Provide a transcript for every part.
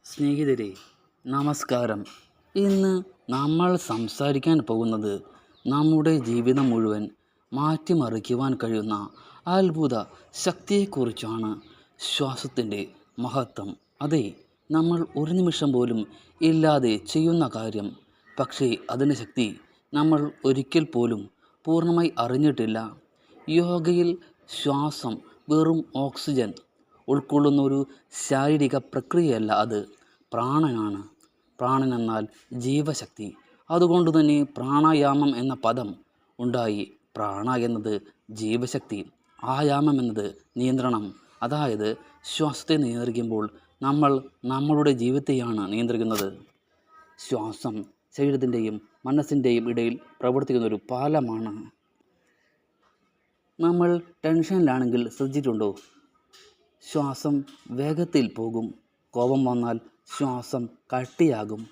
സ്നേഹിതരെ, നമസ്കാരം. ഇന്ന് നമ്മൾ സംസാരിക്കാൻ പോകുന്നത് നമ്മുടെ ജീവിതം മുഴുവൻ മാറ്റിമറിക്കുവാൻ കഴിയുന്ന അത്ഭുത ശക്തിയെക്കുറിച്ചാണ്. ശ്വാസത്തിൻ്റെ മഹത്വം. അതെ, നമ്മൾ ഒരു നിമിഷം പോലും ഇല്ലാതെ ചെയ്യുന്ന കാര്യം, പക്ഷേ അതിൻ്റെ ശക്തി നമ്മൾ ഒരിക്കൽ പോലും പൂർണ്ണമായി അറിഞ്ഞിട്ടില്ല. യോഗയിൽ ശ്വാസം വെറും ഓക്സിജൻ ഉൾക്കൊള്ളുന്ന ഒരു ശാരീരിക പ്രക്രിയയല്ല, അത് പ്രാണനാണ്. പ്രാണൻ എന്നാൽ ജീവശക്തി. അതുകൊണ്ട് തന്നെ പ്രാണായാമം എന്ന പദം ഉണ്ടായി. പ്രാണ എന്നത് ജീവശക്തി, ആയാമം എന്നത് നിയന്ത്രണം. അതായത് ശ്വാസത്തെ നിയന്ത്രിക്കുമ്പോൾ നമ്മൾ നമ്മളുടെ ജീവിതത്തെയാണ് നിയന്ത്രിക്കുന്നത്. ശ്വാസം ശരീരത്തിൻ്റെയും മനസ്സിൻ്റെയും ഇടയിൽ പ്രവർത്തിക്കുന്ന ഒരു പാലമാണ്. നമ്മൾ ടെൻഷനിലാണെങ്കിൽ ശ്രദ്ധിച്ചിട്ടുണ്ടോ? ശ്വാസം വേഗത്തിൽ പോകും. കോപം വന്നാൽ ശ്വാസം കട്ടിയാകും.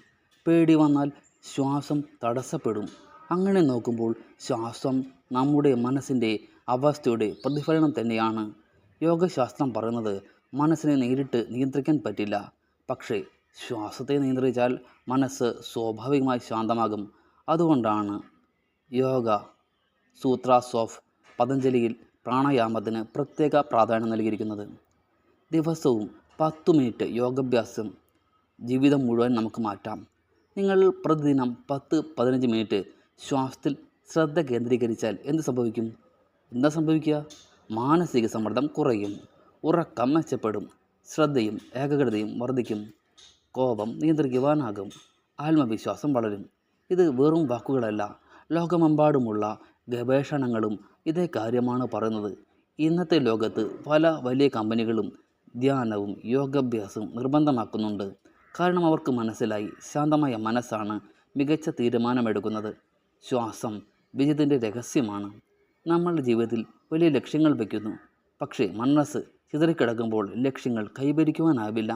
പേടി വന്നാൽ ശ്വാസം തടസ്സപ്പെടും. അങ്ങനെ നോക്കുമ്പോൾ ശ്വാസം നമ്മുടെ മനസ്സിൻ്റെ അവസ്ഥയുടെ പ്രതിഫലനം തന്നെയാണ്. യോഗശാസ്ത്രം പറയുന്നത് മനസ്സിനെ നേരിട്ട് നിയന്ത്രിക്കാൻ പറ്റില്ല, പക്ഷേ ശ്വാസത്തെ നിയന്ത്രിച്ചാൽ മനസ്സ് സ്വാഭാവികമായി ശാന്തമാകും. അതുകൊണ്ടാണ് യോഗ സൂത്രാസ് ഓഫ് പതഞ്ജലിയിൽ പ്രാണായാമത്തിന് പ്രത്യേക പ്രാധാന്യം നൽകിയിരിക്കുന്നത്. ദിവസവും 10 മിനിറ്റ് യോഗാഭ്യാസം ജീവിതം മുഴുവൻ നമുക്ക് മാറ്റാം. നിങ്ങൾ പ്രതിദിനം 10-15 മിനിറ്റ് ശ്വാസത്തിൽ ശ്രദ്ധ കേന്ദ്രീകരിച്ചാൽ എന്ത് സംഭവിക്കും? എന്താ സംഭവിക്കുക? മാനസിക സമ്മർദ്ദം കുറയും, ഉറക്കം മെച്ചപ്പെടും, ശ്രദ്ധയും ഏകാഗ്രതയും വർദ്ധിക്കും, കോപം നിയന്ത്രിക്കുവാനാകും, ആത്മവിശ്വാസം വളരും. ഇത് വെറും വാക്കുകളല്ല, ലോകമെമ്പാടുമുള്ള ഗവേഷണങ്ങളും ഇതേ കാര്യമാണ് പറയുന്നത്. ഇന്നത്തെ ലോകത്ത് പല വലിയ കമ്പനികളും ധ്യാനവും യോഗാഭ്യാസവും നിർബന്ധമാക്കുന്നുണ്ട്. കാരണം അവർക്ക് മനസ്സിലായി, ശാന്തമായ മനസ്സാണ് മികച്ച തീരുമാനമെടുക്കുന്നത്. ശ്വാസം വിജയത്തിൻ്റെ രഹസ്യമാണ്. നമ്മളുടെ ജീവിതത്തിൽ വലിയ ലക്ഷ്യങ്ങൾ വയ്ക്കുന്നു, പക്ഷേ മനസ്സ് ചിതറിക്കിടക്കുമ്പോൾ ലക്ഷ്യങ്ങൾ കൈവരിക്കുവാനാവില്ല.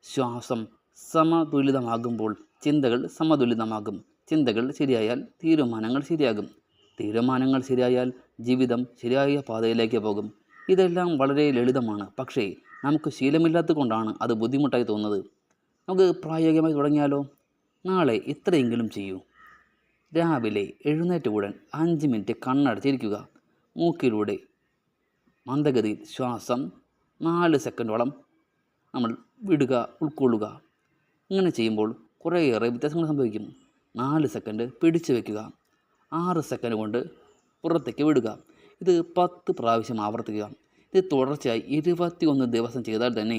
ശ്വാസം സമതുലിതമാകുമ്പോൾ ചിന്തകൾ സമതുലിതമാകും. ചിന്തകൾ ശരിയായാൽ തീരുമാനങ്ങൾ ശരിയാകും. തീരുമാനങ്ങൾ ശരിയായാൽ ജീവിതം ശരിയായ പാതയിലേക്ക് പോകും. ഇതെല്ലാം വളരെ ലളിതമാണ്, പക്ഷേ നമുക്ക് ശീലമില്ലാത്തത് കൊണ്ടാണ് അത് ബുദ്ധിമുട്ടായി തോന്നുന്നത്. നമുക്ക് പ്രായോഗികമായി തുടങ്ങിയാലോ? നാളെ ഇത്രയെങ്കിലും ചെയ്യൂ. രാവിലെ എഴുന്നേറ്റ ഉടൻ 5 മിനിറ്റ് കണ്ണടച്ചിരിക്കുക. മൂക്കിലൂടെ മന്ദഗതിയിൽ ശ്വാസം 4 സെക്കൻഡോളം നമ്മൾ വിടുക, ഉൾക്കൊള്ളുക. ഇങ്ങനെ ചെയ്യുമ്പോൾ കുറേയേറെ വ്യത്യാസങ്ങൾ സംഭവിക്കും. 4 സെക്കൻഡ് പിടിച്ചു വയ്ക്കുക, 6 സെക്കൻഡ് കൊണ്ട് പുറത്തേക്ക് വിടുക. ഇത് 10 പ്രാവശ്യം ആവർത്തിക്കുക. ഇത് തുടർച്ചയായി 21 ദിവസം ചെയ്താൽ തന്നെ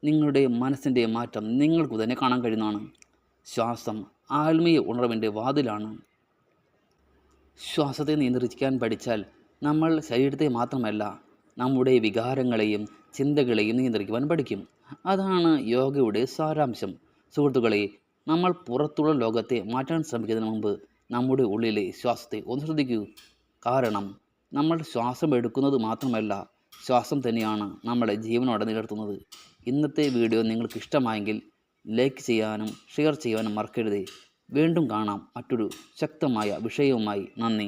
നിങ്ങളുടെ മനസ്സിൻ്റെ മാറ്റം നിങ്ങൾക്ക് തന്നെ കാണാൻ കഴിയുന്നതാണ്. ശ്വാസം ആത്മീയ ഉണർവിൻ്റെ വാതിലാണ്. ശ്വാസത്തെ നിയന്ത്രിക്കാൻ പഠിച്ചാൽ നമ്മൾ ശരീരത്തെ മാത്രമല്ല, നമ്മുടെ വികാരങ്ങളെയും ചിന്തകളെയും നിയന്ത്രിക്കുവാൻ പഠിക്കും. അതാണ് യോഗയുടെ സാരാംശം. സുഹൃത്തുക്കളെ, നമ്മൾ പുറത്തുള്ള ലോകത്തെ മാറ്റാൻ ശ്രമിക്കുന്നതിന് മുമ്പ് നമ്മുടെ ഉള്ളിലെ ശ്വാസത്തെ ഒന്ന് ശ്രദ്ധിക്കൂ. കാരണം നമ്മൾ ശ്വാസം എടുക്കുന്നത് മാത്രമല്ല, ശ്വാസം തന്നെയാണ് നമ്മളെ ജീവനോടെ നിലനിർത്തുന്നത്. ഇന്നത്തെ വീഡിയോ നിങ്ങൾക്ക് ഇഷ്ടമായെങ്കിൽ ലൈക്ക് ചെയ്യാനും ഷെയർ ചെയ്യാനും മറക്കരുതേ. വീണ്ടും കാണാം മറ്റൊരു ശക്തമായ വിഷയവുമായി. നന്ദി.